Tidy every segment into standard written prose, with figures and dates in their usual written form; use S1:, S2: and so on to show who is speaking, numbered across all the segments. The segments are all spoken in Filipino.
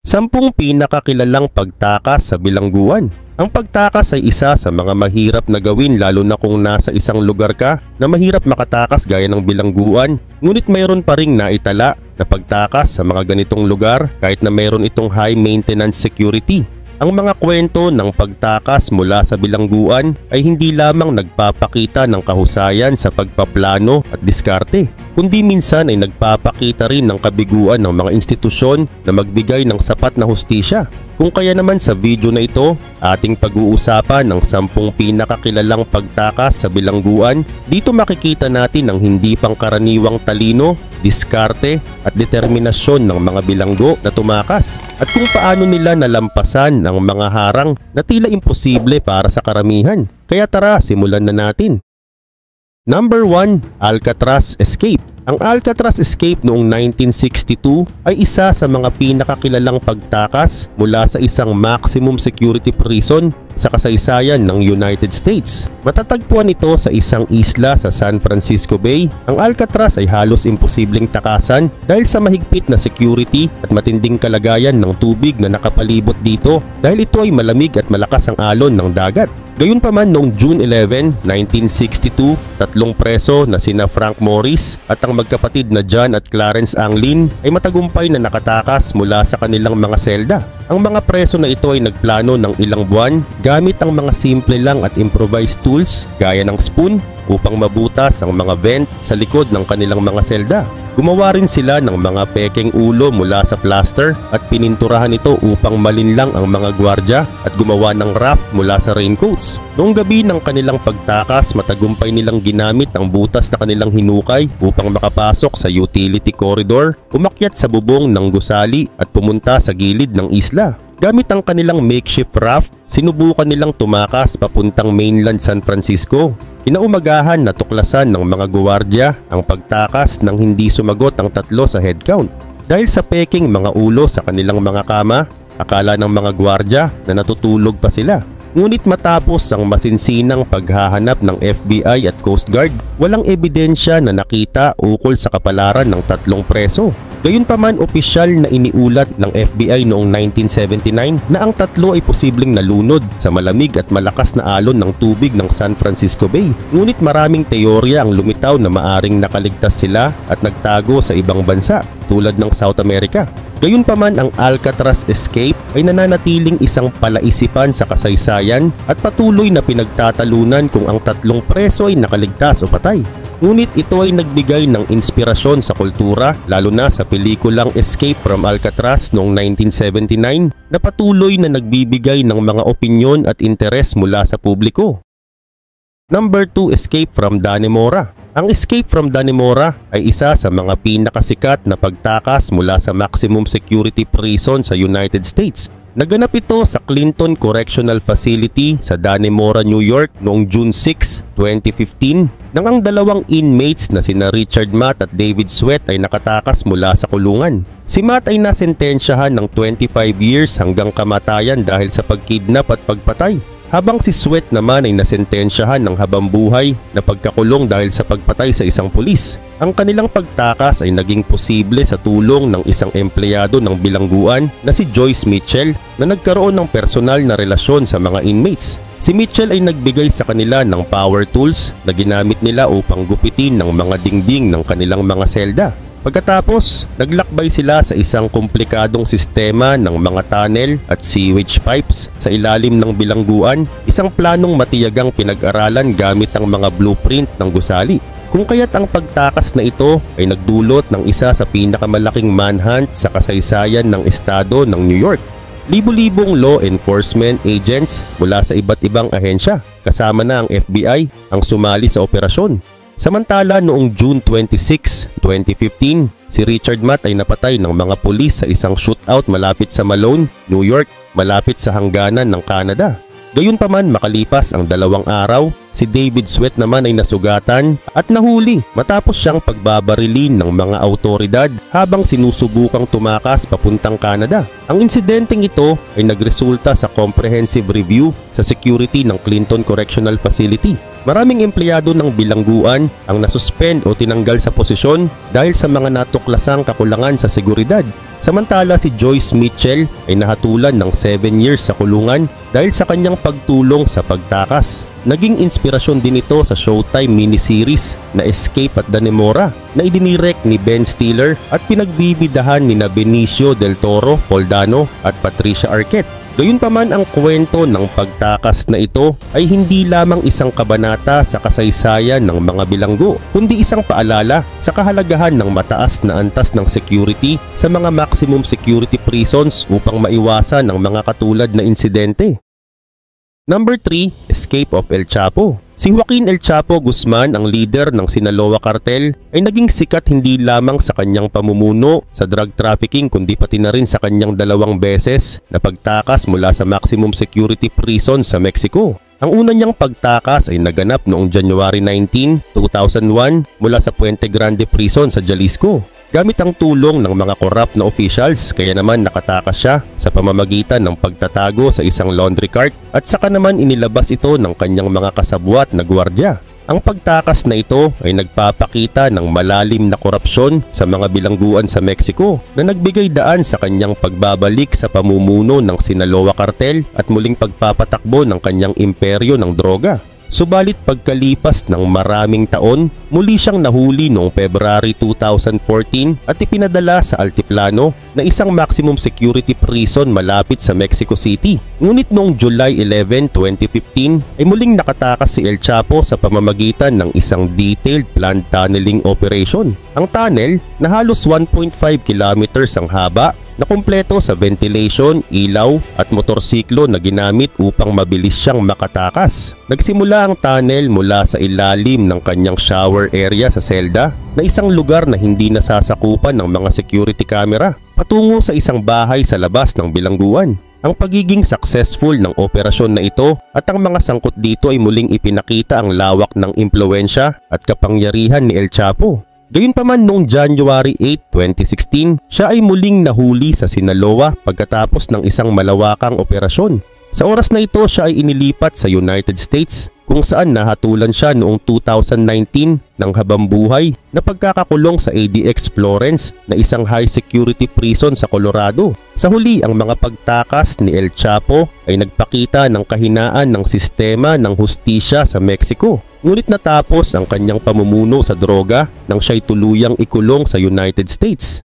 S1: 10 pinakakilalang pagtakas sa bilangguan. Ang pagtakas ay isa sa mga mahirap na gawin lalo na kung nasa isang lugar ka na mahirap makatakas gaya ng bilangguan. Ngunit mayroon pa ring naitala na pagtakas sa mga ganitong lugar kahit na mayroon itong high maintenance security. Ang mga kwento ng pagtakas mula sa bilangguan ay hindi lamang nagpapakita ng kahusayan sa pagpaplano at diskarte, kundi minsan ay nagpapakita rin ng kabiguan ng mga institusyon na magbigay ng sapat na hustisya. Kung kaya naman sa video na ito, ating pag-uusapan ng 10 pinakakilalang pagtakas sa bilangguan. Dito makikita natin ang hindi pangkaraniwang talino, diskarte at determinasyon ng mga bilanggo na tumakas at kung paano nila nalampasan ang mga harang na tila imposible para sa karamihan. Kaya tara, simulan na natin. Number 1. Alcatraz Escape. Ang Alcatraz Escape noong 1962 ay isa sa mga pinakakilalang pagtakas mula sa isang maximum security prison sa kasaysayan ng United States. Matatagpuan ito sa isang isla sa San Francisco Bay. Ang Alcatraz ay halos imposibleng takasan dahil sa mahigpit na security at matinding kalagayan ng tubig na nakapalibot dito dahil ito ay malamig at malakas ang alon ng dagat. Gayunpaman noong June 11, 1962, 3 preso na sina Frank Morris at ang magkapatid na John at Clarence Anglin ay matagumpay na nakatakas mula sa kanilang mga selda. Ang mga preso na ito ay nagplano ng ilang buwan gamit ang mga simple lang at improvised tools gaya ng spoon upang mabutas ang mga vent sa likod ng kanilang mga selda. Gumawa rin sila ng mga pekeng ulo mula sa plaster at pininturahan ito upang malinlang ang mga gwardya at gumawa ng raft mula sa raincoats. Noong gabi ng kanilang pagtakas, matagumpay nilang ginamit ang butas na kanilang hinukay upang makapasok sa utility corridor, umakyat sa bubong ng gusali at pumunta sa gilid ng isla. Gamit ang kanilang makeshift raft, sinubukan nilang tumakas papuntang mainland San Francisco. Kinaumagahan natuklasan ng mga guwardiya ang pagtakas nang hindi sumagot ang 3 sa head count. Dahil sa peking mga ulo sa kanilang mga kama, akala ng mga guwardiya na natutulog pa sila. Ngunit matapos ang masinsinang paghahanap ng FBI at Coast Guard, walang ebidensya na nakita ukol sa kapalaran ng 3 preso. Gayunpaman, opisyal na iniulat ng FBI noong 1979 na ang 3 ay posibleng nalunod sa malamig at malakas na alon ng tubig ng San Francisco Bay. Ngunit maraming teorya ang lumitaw na maaring nakaligtas sila at nagtago sa ibang bansa tulad ng South America. Gayunpaman, ang Alcatraz Escape ay nananatiling isang palaisipan sa kasaysayan at patuloy na pinagtatalunan kung ang 3 preso ay nakaligtas o patay. Ngunit ito ay nagbigay ng inspirasyon sa kultura lalo na sa pelikulang Escape from Alcatraz noong 1979 na patuloy na nagbibigay ng mga opinyon at interes mula sa publiko. Number 2. Escape from Dannemora. Ang Escape from Dannemora ay isa sa mga pinakasikat na pagtakas mula sa maximum security prison sa United States. Naganap ito sa Clinton Correctional Facility sa Dannemora, New York noong June 6, 2015 nang ang 2 inmates na sina Richard Matt at David Sweat ay nakatakas mula sa kulungan. Si Matt ay nasentensyahan ng 25 years hanggang kamatayan dahil sa pagkidnap at pagpatay, habang si Sweat naman ay nasentensyahan ng habambuhay na pagkakulong dahil sa pagpatay sa isang pulis. Ang kanilang pagtakas ay naging posible sa tulong ng isang empleyado ng bilangguan na si Joyce Mitchell na nagkaroon ng personal na relasyon sa mga inmates. Si Mitchell ay nagbigay sa kanila ng power tools na ginamit nila upang gupitin ng mga dingding ng kanilang mga selda. Pagkatapos, naglakbay sila sa isang komplikadong sistema ng mga tunnel at sewage pipes sa ilalim ng bilangguan, isang planong matiyagang pinag-aralan gamit ang mga blueprint ng gusali. Kung kaya't ang pagtakas na ito ay nagdulot ng isa sa pinakamalaking manhunt sa kasaysayan ng estado ng New York. Libo-libong law enforcement agents mula sa iba't ibang ahensya, kasama na ang FBI, ang sumali sa operasyon. Samantala, noong June 26, 2015, si Richard Matt ay napatay ng mga pulis sa isang shootout malapit sa Malone, New York, malapit sa hangganan ng Canada. Gayunpaman, makalipas ang 2 araw, Si David Sweat naman ay nasugatan at nahuli matapos siyang pagbabarilin ng mga autoridad habang sinusubukang tumakas papuntang Canada. Ang insidenteng ito ay nagresulta sa comprehensive review sa security ng Clinton Correctional Facility. Maraming empleyado ng bilangguan ang nasuspend o tinanggal sa posisyon dahil sa mga natuklasang kakulangan sa seguridad. Samantala si Joyce Mitchell ay nahatulan ng 7 years sa kulungan dahil sa kanyang pagtulong sa pagtakas. Naging inspirasyon din ito sa Showtime miniseries na Escape at Dannemora na idinirect ni Ben Stiller at pinagbibidahan ni Benicio del Toro, Paul Dano at Patricia Arquette. Gayunpaman, ang kwento ng pagtakas na ito ay hindi lamang isang kabanata sa kasaysayan ng mga bilanggo, kundi isang paalala sa kahalagahan ng mataas na antas ng security sa mga maximum security prisons upang maiwasan ang mga katulad na insidente. Number 3, Escape of El Chapo. Si Joaquin El Chapo Guzman, ang leader ng Sinaloa Cartel, ay naging sikat hindi lamang sa kanyang pamumuno sa drug trafficking kundi pati na rin sa kanyang 2 beses na pagtakas mula sa maximum security prison sa Mexico. Ang una niyang pagtakas ay naganap noong January 19, 2001 mula sa Puente Grande Prison sa Jalisco. Gamit ang tulong ng mga corrupt na officials, kaya naman nakatakas siya sa pamamagitan ng pagtatago sa isang laundry cart at saka naman inilabas ito ng kanyang mga kasabwat na gwardiya. Ang pagtakas na ito ay nagpapakita ng malalim na korupsyon sa mga bilangguan sa Mexico na nagbigay daan sa kanyang pagbabalik sa pamumuno ng Sinaloa Cartel at muling pagpapatakbo ng kanyang imperyo ng droga. Subalit pagkalipas ng maraming taon, muli siyang nahuli noong February 2014 at ipinadala sa Altiplano na isang maximum security prison malapit sa Mexico City. Ngunit noong July 11, 2015 ay muling nakatakas si El Chapo sa pamamagitan ng isang detailed planned tunneling operation. Ang tunnel na halos 1.5 kilometers ang haba na kumpleto sa ventilation, ilaw at motorsiklo na ginamit upang mabilis siyang makatakas. Nagsimula ang tunnel mula sa ilalim ng kanyang shower area sa selda na isang lugar na hindi nasasakupan ng mga security camera patungo sa isang bahay sa labas ng bilangguan. Ang pagiging successful ng operasyon na ito at ang mga sangkot dito ay muling ipinakita ang lawak ng impluwensya at kapangyarihan ni El Chapo. Gayunpaman noong January 8, 2016, siya ay muling nahuli sa Sinaloa pagkatapos ng isang malawakang operasyon. Sa oras na ito siya ay inilipat sa United States kung saan nahatulan siya noong 2019 ng habambuhay na pagkakakulong sa ADX Florence na isang high security prison sa Colorado. Sa huli, ang mga pagtakas ni El Chapo ay nagpakita ng kahinaan ng sistema ng hustisya sa Mexico. Ngunit natapos ang kanyang pamumuno sa droga nang siya'y tuluyang ikulong sa United States.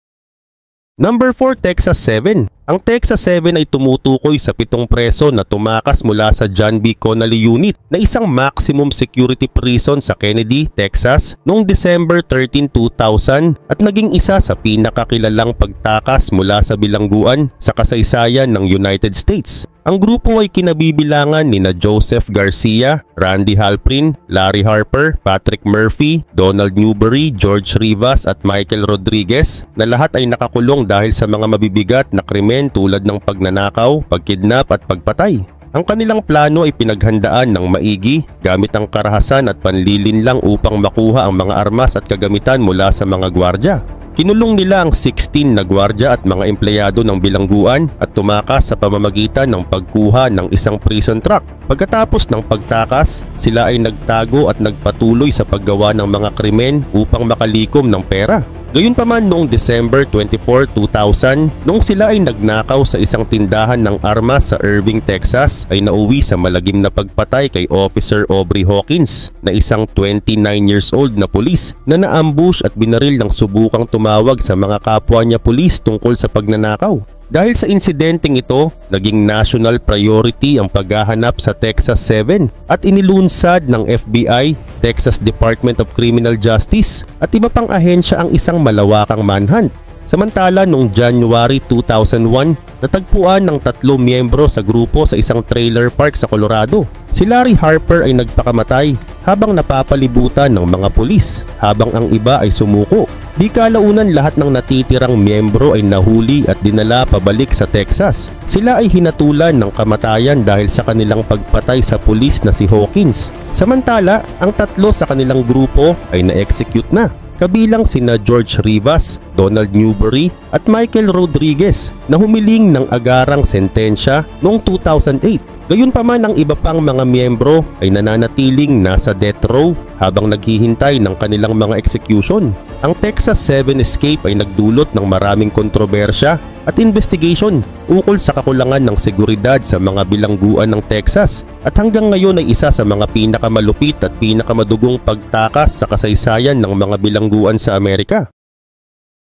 S1: Number 4, Texas 7. Ang Texas 7 ay tumutukoy sa 7 preso na tumakas mula sa John B. Connally Unit na isang maximum security prison sa Kennedy, Texas noong December 13, 2000 at naging isa sa pinakakilalang pagtakas mula sa bilangguan sa kasaysayan ng United States. Ang grupo ay kinabibilangan ni Joseph Garcia, Randy Halprin, Larry Harper, Patrick Murphy, Donald Newberry, George Rivas at Michael Rodriguez na lahat ay nakakulong dahil sa mga mabibigat na krimen tulad ng pagnanakaw, pagkidnap at pagpatay. Ang kanilang plano ay pinaghandaan ng maigi gamit ang karahasan at panlilinlang upang makuha ang mga armas at kagamitan mula sa mga gwardya. Kinulong nila ang 16 na gwardya at mga empleyado ng bilangguan at tumakas sa pamamagitan ng pagkuha ng isang prison truck. Pagkatapos ng pagtakas, sila ay nagtago at nagpatuloy sa paggawa ng mga krimen upang makalikom ng pera. Gayunpaman noong December 24, 2000, nung sila ay nagnakaw sa isang tindahan ng armas sa Irving, Texas, ay nauwi sa malagim na pagpatay kay Officer Aubrey Hawkins na isang 29 years old na pulis na naambush at binaril ng subukang tumawag sa mga kapwa niya pulis tungkol sa pagnanakaw. Dahil sa insidenteng ito, naging national priority ang paghahanap sa Texas 7 at inilunsad ng FBI, Texas Department of Criminal Justice at iba pang ahensya ang isang malawakang manhunt. Samantala noong January 2001, natagpuan ng 3 miyembro sa grupo sa isang trailer park sa Colorado. Si Larry Harper ay nagpakamatay habang napapalibutan ng mga pulis habang ang iba ay sumuko. Di kalaunan lahat ng natitirang miyembro ay nahuli at dinala pabalik sa Texas. Sila ay hinatulan ng kamatayan dahil sa kanilang pagpatay sa pulis na si Hawkins. Samantala, ang tatlo sa kanilang grupo ay na-execute na. Kabilang sina George Rivas, Donald Newberry at Michael Rodriguez na humiling ng agarang sentensya noong 2008. Gayunpaman ang iba pang mga miyembro ay nananatiling nasa death row habang naghihintay ng kanilang mga execution. Ang Texas 7 escape ay nagdulot ng maraming kontrobersya at investigation ukol sa kakulangan ng seguridad sa mga bilangguan ng Texas at hanggang ngayon ay isa sa mga pinakamalupit at pinakamadugong pagtakas sa kasaysayan ng mga bilangguan sa Amerika.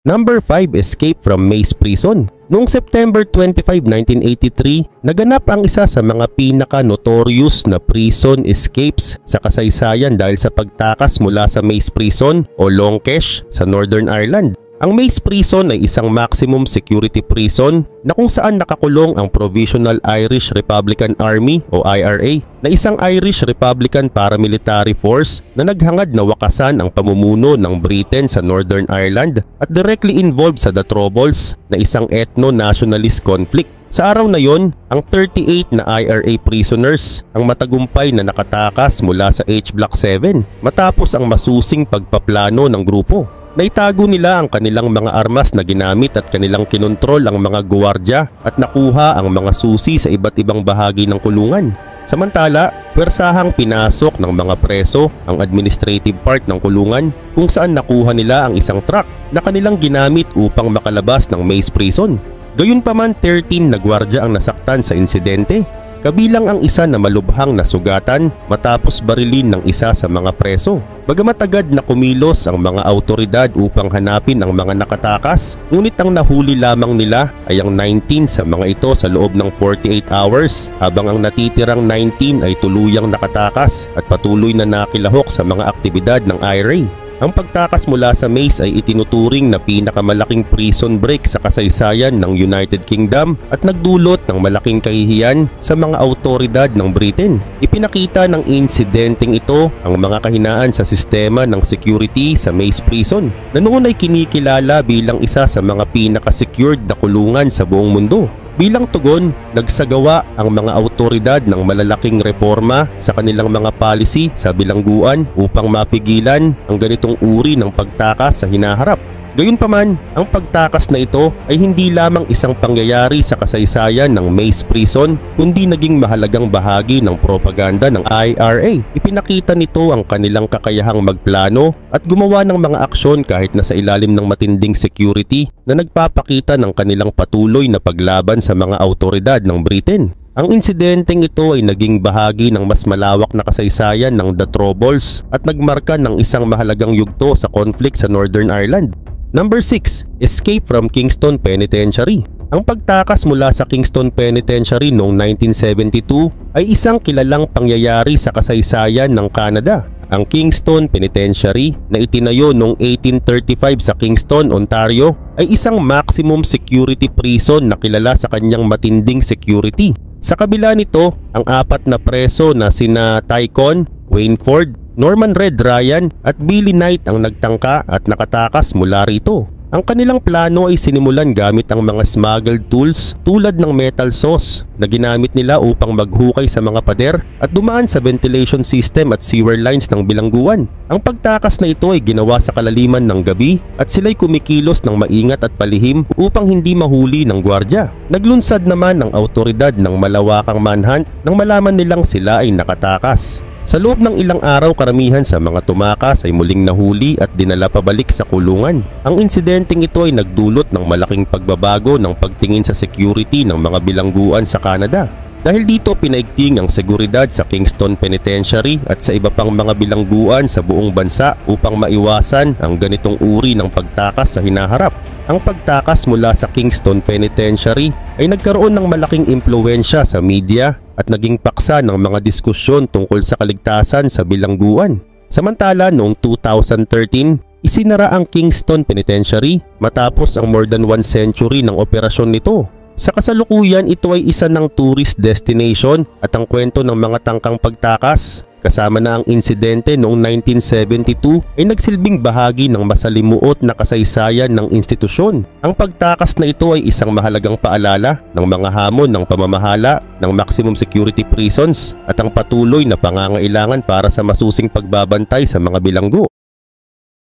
S1: Number 5. Escape from Mays Prison. Noong September 25, 1983, naganap ang isa sa mga pinaka-notorious na prison escapes sa kasaysayan dahil sa pagtakas mula sa Mays Prison o Long Kesh sa Northern Ireland. Ang Mays Prison ay isang maximum security prison na kung saan nakakulong ang Provisional Irish Republican Army o IRA na isang Irish Republican paramilitary force na naghangad na wakasan ang pamumuno ng Britain sa Northern Ireland at directly involved sa The Troubles na isang ethno-nationalist conflict. Sa araw na yon, ang 38 na IRA prisoners ang matagumpay na nakatakas mula sa H Block 7 matapos ang masusing pagpaplano ng grupo. Naitago nila ang kanilang mga armas na ginamit at kanilang kinontrol ang mga guwardya at nakuha ang mga susi sa iba't ibang bahagi ng kulungan. Samantala, pwersahang pinasok ng mga preso ang administrative part ng kulungan kung saan nakuha nila ang isang truck na kanilang ginamit upang makalabas ng Mays Prison. Gayunpaman 13 na gwardiya ang nasaktan sa insidente, kabilang ang isa na malubhang nasugatan matapos barilin ng isa sa mga preso. Bagamat agad na kumilos ang mga autoridad upang hanapin ang mga nakatakas, ngunit ang nahuli lamang nila ay ang 19 sa mga ito sa loob ng 48 hours, habang ang natitirang 19 ay tuluyang nakatakas at patuloy na nakilahok sa mga aktibidad ng IRA. Ang pagtakas mula sa Mays ay itinuturing na pinakamalaking prison break sa kasaysayan ng United Kingdom at nagdulot ng malaking kahihiyan sa mga autoridad ng Britain. Ipinakita ng insidenteng ito ang mga kahinaan sa sistema ng security sa Mays Prison na noon ay kinikilala bilang isa sa mga pinaka-secured na kulungan sa buong mundo. Bilang tugon, nagsagawa ang mga autoridad ng malalaking reforma sa kanilang mga policy sa bilangguan upang mapigilan ang ganitong uri ng pagtakas sa hinaharap. Gayunpaman, ang pagtakas na ito ay hindi lamang isang pangyayari sa kasaysayan ng Mays Prison kundi naging mahalagang bahagi ng propaganda ng IRA. Ipinakita nito ang kanilang kakayahang magplano at gumawa ng mga aksyon kahit nasa ilalim ng matinding security na nagpapakita ng kanilang patuloy na paglaban sa mga autoridad ng Britain. Ang insidenteng ito ay naging bahagi ng mas malawak na kasaysayan ng The Troubles at nagmarka ng isang mahalagang yugto sa conflict sa Northern Ireland. Number 6. Escape from Kingston Penitentiary. Ang pagtakas mula sa Kingston Penitentiary noong 1972 ay isang kilalang pangyayari sa kasaysayan ng Canada. Ang Kingston Penitentiary na itinayo noong 1835 sa Kingston, Ontario ay isang maximum security prison na kilala sa kanyang matinding security. Sa kabila nito, ang apat na preso na sina Tycon, Wayne Ford, Norman Red Ryan at Billy Knight ang nagtangka at nakatakas mula rito. Ang kanilang plano ay sinimulan gamit ang mga smuggled tools tulad ng metal saws na ginamit nila upang maghukay sa mga pader at dumaan sa ventilation system at sewer lines ng bilangguan. Ang pagtakas na ito ay ginawa sa kalaliman ng gabi at sila'y kumikilos ng maingat at palihim upang hindi mahuli ng gwardya. Naglunsad naman ang autoridad ng malawakang manhunt nang malaman nilang sila ay nakatakas. Sa loob ng ilang araw, karamihan sa mga tumakas ay muling nahuli at dinala pabalik sa kulungan. Ang insidenteng ito ay nagdulot ng malaking pagbabago ng pagtingin sa security ng mga bilangguan sa Canada. Dahil dito pinaigting ang seguridad sa Kingston Penitentiary at sa iba pang mga bilangguan sa buong bansa upang maiwasan ang ganitong uri ng pagtakas sa hinaharap. Ang pagtakas mula sa Kingston Penitentiary ay nagkaroon ng malaking impluwensya sa media at naging paksa ng mga diskusyon tungkol sa kaligtasan sa bilangguan. Samantala, noong 2013, isinara ang Kingston Penitentiary matapos ang more than 1 century ng operasyon nito. Sa kasalukuyan, ito ay isa ng tourist destination at ang kwento ng mga tangkang pagtakas, kasama na ang insidente noong 1972 ay nagsilbing bahagi ng masalimuot na kasaysayan ng institusyon. Ang pagtakas na ito ay isang mahalagang paalala ng mga hamon ng pamamahala ng maximum security prisons at ang patuloy na pangangailangan para sa masusing pagbabantay sa mga bilanggo.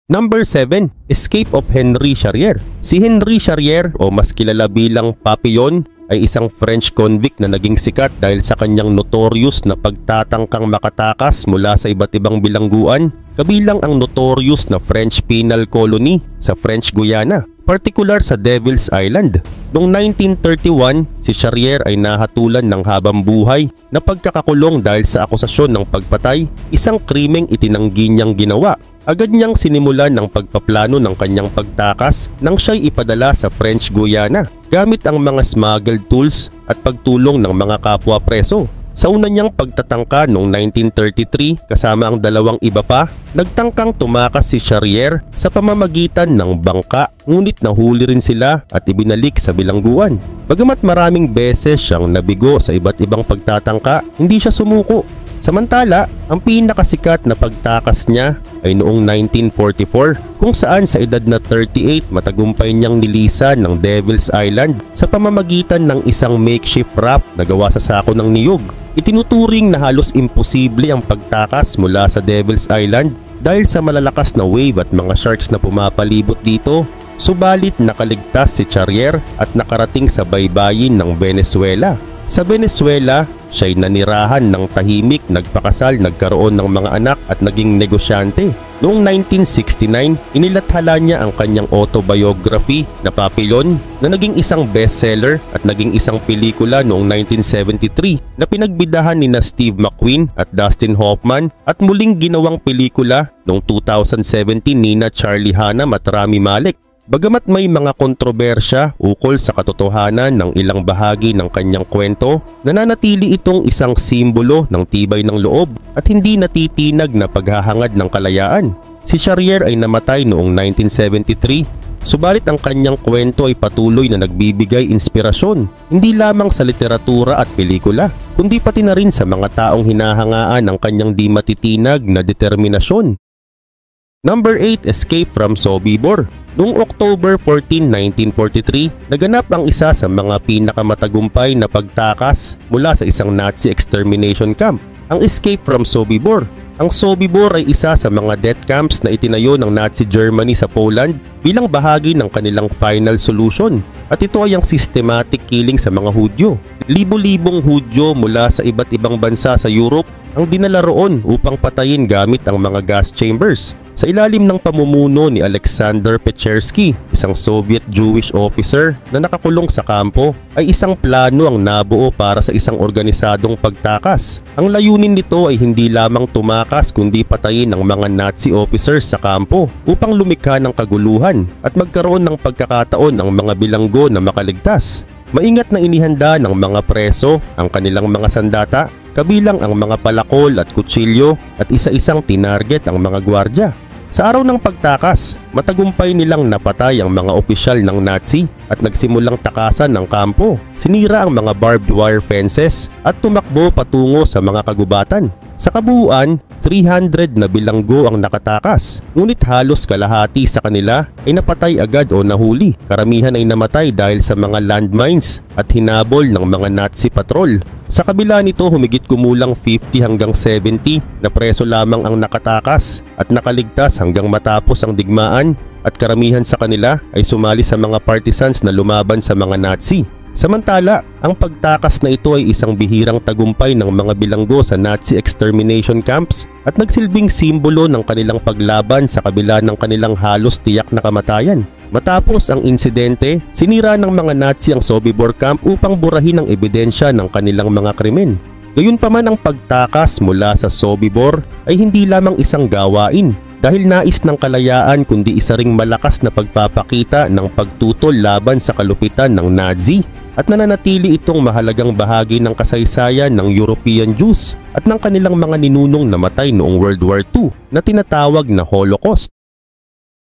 S1: Number 7. Escape of Henri Charrier. Si Henri Charrier o mas kilala bilang Papillon ay isang French convict na naging sikat dahil sa kanyang notorious na pagtatangkang makatakas mula sa iba't ibang bilangguan, kabilang ang notorious na French penal colony sa French Guiana, partikular sa Devil's Island. Noong 1931, si Charrier ay nahatulan ng habang buhay na pagkakakulong dahil sa akusasyon ng pagpatay, isang krimeng itinanggi niyang ginawa. Agad niyang sinimulan ng pagpaplano ng kanyang pagtakas nang siya'y ipadala sa French Guiana gamit ang mga smuggled tools at pagtulong ng mga kapwa preso. Sa una niyang pagtatangka noong 1933 kasama ang dalawang iba pa, nagtangkang tumakas si Charrier sa pamamagitan ng bangka, ngunit nahuli rin sila at ibinalik sa bilangguan. Bagamat maraming beses siyang nabigo sa iba't ibang pagtatangka, hindi siya sumuko. Samantala, ang pinakasikat na pagtakas niya ay noong 1944 kung saan sa edad na 38 matagumpay niyang nilisan ng Devil's Island sa pamamagitan ng isang makeshift raft na gawa sa sako ng niyog. Itinuturing na halos imposible ang pagtakas mula sa Devil's Island dahil sa malalakas na wave at mga sharks na pumapalibot dito. Subalit nakaligtas si Charrier at nakarating sa baybayin ng Venezuela. Sa Venezuela, siya'y nanirahan ng tahimik, nagpakasal, nagkaroon ng mga anak at naging negosyante. Noong 1969, inilathala niya ang kanyang autobiography na Papillon na naging isang bestseller at naging isang pelikula noong 1973 na pinagbidahan ni Steve McQueen at Dustin Hoffman at muling ginawang pelikula noong 2017 nina Charlie Hunnam at Rami Malek. Bagamat may mga kontrobersya ukol sa katotohanan ng ilang bahagi ng kanyang kwento, nananatili itong isang simbolo ng tibay ng loob at hindi natitinag na paghahangad ng kalayaan. Si Charrier ay namatay noong 1973, subalit ang kanyang kwento ay patuloy na nagbibigay inspirasyon, hindi lamang sa literatura at pelikula, kundi pati na rin sa mga taong hinahangaan ng kanyang di matitinag na determinasyon. Number 8. Escape from Sobibor. Noong October 14, 1943, naganap ang isa sa mga pinakamatagumpay na pagtakas mula sa isang Nazi extermination camp, ang Escape from Sobibor. Ang Sobibor ay isa sa mga death camps na itinayo ng Nazi Germany sa Poland bilang bahagi ng kanilang final solution, at ito ay ang systematic killing sa mga Hudyo. Libo-libong Hudyo mula sa iba't ibang bansa sa Europe ang dinala roon upang patayin gamit ang mga gas chambers. Sa ilalim ng pamumuno ni Alexander Pechersky, isang Soviet Jewish officer na nakakulong sa kampo, ay isang plano ang nabuo para sa isang organisadong pagtakas. Ang layunin nito ay hindi lamang tumakas kundi patayin ang mga Nazi officers sa kampo upang lumikha ng kaguluhan at magkaroon ng pagkakataon ang mga bilanggo na makaligtas. Maingat na inihanda ng mga preso ang kanilang mga sandata, kabilang ang mga palakol at kutsilyo, at isa-isang tinarget ang mga gwardya. Sa araw ng pagtakas, matagumpay nilang napatay ang mga opisyal ng Nazi at nagsimulang takasan ng kampo. Sinira ang mga barbed wire fences at tumakbo patungo sa mga kagubatan. Sa kabuuan, 300 na bilanggo ang nakatakas, ngunit halos kalahati sa kanila ay napatay agad o nahuli. Karamihan ay namatay dahil sa mga landmines at hinabol ng mga Nazi patrol. Sa kabila nito, humigit kumulang 50 hanggang 70 na preso lamang ang nakatakas at nakaligtas hanggang matapos ang digmaan, at karamihan sa kanila ay sumali sa mga partisans na lumaban sa mga Nazi. Samantala, ang pagtakas na ito ay isang bihirang tagumpay ng mga bilanggo sa Nazi extermination camps at nagsilbing simbolo ng kanilang paglaban sa kabila ng kanilang halos tiyak na kamatayan. Matapos ang insidente, sinira ng mga Nazi ang Sobibor camp upang burahin ang ebidensya ng kanilang mga krimen. Gayunpaman, ang pagtakas mula sa Sobibor ay hindi lamang isang gawain dahil nais ng kalayaan, kundi isa ring malakas na pagpapakita ng pagtutol laban sa kalupitan ng Nazi, at nananatili itong mahalagang bahagi ng kasaysayan ng European Jews at ng kanilang mga ninunong namatay noong World War II na tinatawag na Holocaust.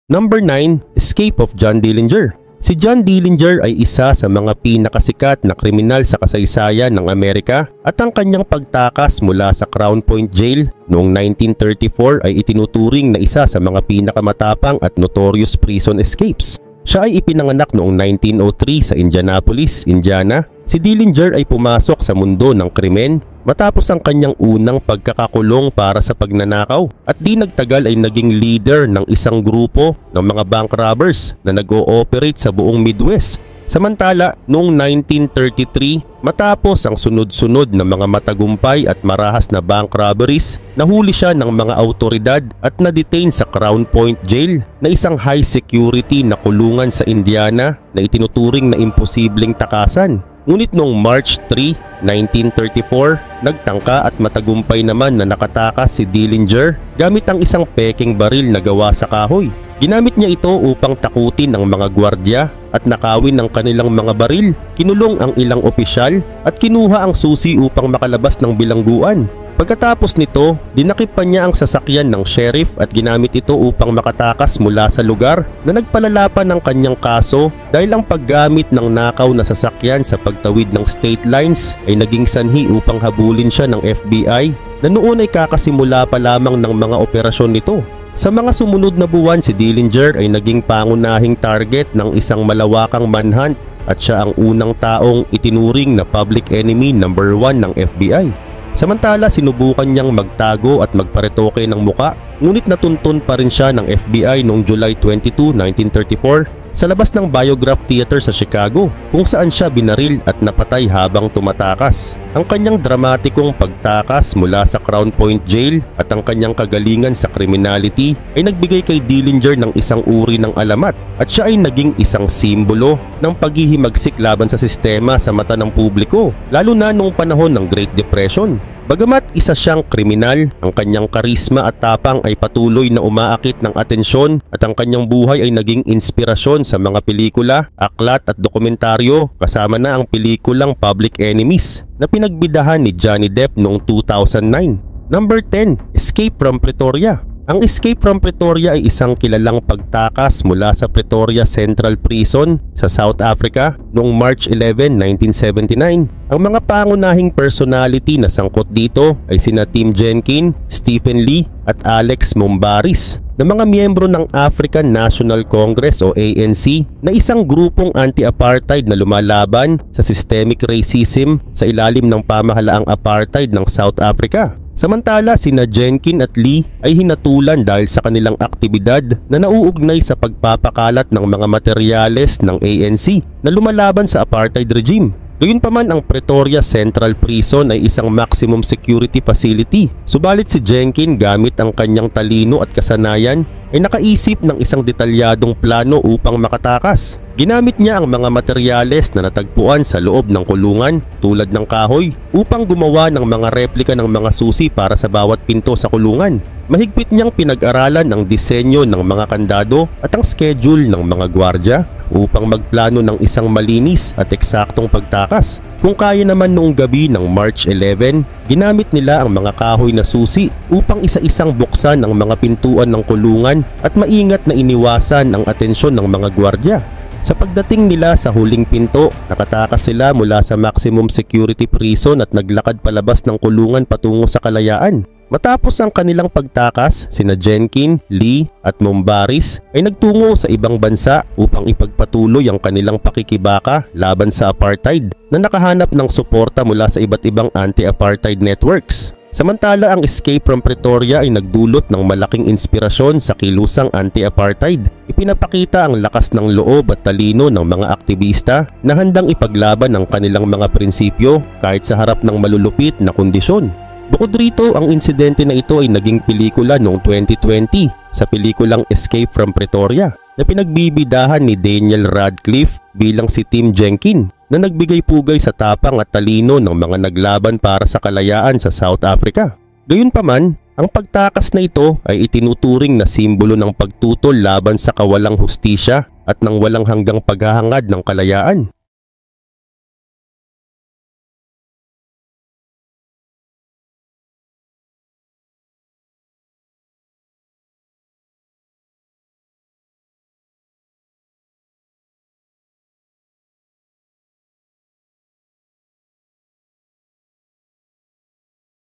S1: Number 9. Escape of John Dillinger. Si John Dillinger ay isa sa mga pinakasikat na kriminal sa kasaysayan ng Amerika at ang kanyang pagtakas mula sa Crown Point Jail noong 1934 ay itinuturing na isa sa mga pinakamatapang at notorious prison escapes. Siya ay ipinanganak noong 1903 sa Indianapolis, Indiana. Si Dillinger ay pumasok sa mundo ng krimen matapos ang kanyang unang pagkakakulong para sa pagnanakaw at di nagtagal ay naging leader ng isang grupo ng mga bank robbers na nag-ooperate sa buong Midwest. Samantala, noong 1933, matapos ang sunod-sunod na mga matagumpay at marahas na bank robberies, nahuli siya ng mga autoridad at na-detain sa Crown Point Jail na isang high security na kulungan sa Indiana na itinuturing na imposibleng takasan. Ngunit noong March 3, 1934, nagtangka at matagumpay naman na nakatakas si Dillinger gamit ang isang peking baril na gawa sa kahoy. Ginamit niya ito upang takutin ang mga gwardya at nakawin ang kanilang mga baril. Kinulong ang ilang opisyal at kinuha ang susi upang makalabas ng bilangguan. Pagkatapos nito, dinakip pa niya ang sasakyan ng sheriff at ginamit ito upang makatakas mula sa lugar na nagpalalapan ng kanyang kaso dahil ang paggamit ng nakaw na sasakyan sa pagtawid ng state lines ay naging sanhi upang habulin siya ng FBI na noon ay kakasimula pa lamang ng mga operasyon nito. Sa mga sumunod na buwan, si Dillinger ay naging pangunahing target ng isang malawakang manhunt at siya ang unang taong itinuring na public enemy number 1 ng FBI. Samantala, sinubukan niyang magtago at magparetoke ng muka, ngunit natuntun pa rin siya ng FBI noong July 22, 1934 sa labas ng Biograph Theater sa Chicago, kung saan siya binaril at napatay habang tumatakas. Ang kanyang dramatikong pagtakas mula sa Crown Point Jail at ang kanyang kagalingan sa criminality ay nagbigay kay Dillinger ng isang uri ng alamat at siya ay naging isang simbolo ng paghihimagsik laban sa sistema sa mata ng publiko, lalo na noong panahon ng Great Depression. Bagamat isa siyang kriminal, ang kanyang karisma at tapang ay patuloy na umaakit ng atensyon at ang kanyang buhay ay naging inspirasyon sa mga pelikula, aklat at dokumentaryo, kasama na ang pelikulang Public Enemies na pinagbidahan ni Johnny Depp noong 2009. Number 10. Escape from Pretoria. Ang Escape from Pretoria ay isang kilalang pagtakas mula sa Pretoria Central Prison sa South Africa noong March 11, 1979. Ang mga pangunahing personality na sangkot dito ay sina Tim Jenkin, Stephen Lee at Alex Mombaris na mga miyembro ng African National Congress o ANC na isang grupong anti-apartheid na lumalaban sa systemic racism sa ilalim ng pamahalaang apartheid ng South Africa. Samantala, sina Jenkin at Lee ay hinatulan dahil sa kanilang aktibidad na nauugnay sa pagpapakalat ng mga materyales ng ANC na lumalaban sa apartheid regime. Gayunpaman, ang Pretoria Central Prison ay isang maximum security facility. Subalit si Jenkin, gamit ang kanyang talino at kasanayan, ay nakaisip ng isang detalyadong plano upang makatakas. Ginamit niya ang mga materyales na natagpuan sa loob ng kulungan tulad ng kahoy upang gumawa ng mga replika ng mga susi para sa bawat pinto sa kulungan. Mahigpit niyang pinag-aralan ang disenyo ng mga kandado at ang schedule ng mga gwardya upang magplano ng isang malinis at eksaktong pagtakas. Kung kaya naman noong gabi ng March 11, ginamit nila ang mga kahoy na susi upang isa-isang buksan ang mga pintuan ng kulungan at maingat na iniwasan ang atensyon ng mga gwardya. Sa pagdating nila sa huling pinto, nakatakas sila mula sa maximum security prison at naglakad palabas ng kulungan patungo sa kalayaan. Matapos ang kanilang pagtakas, sina Jenkin, Lee at Mombaris ay nagtungo sa ibang bansa upang ipagpatuloy ang kanilang pakikibaka laban sa apartheid na nakahanap ng suporta mula sa iba't ibang anti-apartheid networks. Samantala, ang Escape from Pretoria ay nagdulot ng malaking inspirasyon sa kilusang anti-apartheid. Ipinapakita ang lakas ng loob at talino ng mga aktivista na handang ipaglaban ang kanilang mga prinsipyo kahit sa harap ng malulupit na kondisyon. Bukod rito, ang insidente na ito ay naging pelikula noong 2020 sa pelikulang Escape from Pretoria na pinagbibidahan ni Daniel Radcliffe bilang si Tim Jenkin na nagbigay pugay sa tapang at talino ng mga naglaban para sa kalayaan sa South Africa. Gayunpaman, ang pagtakas na ito ay itinuturing na simbolo ng pagtutol laban sa kawalang hustisya at ng walang hanggang paghahangad ng kalayaan.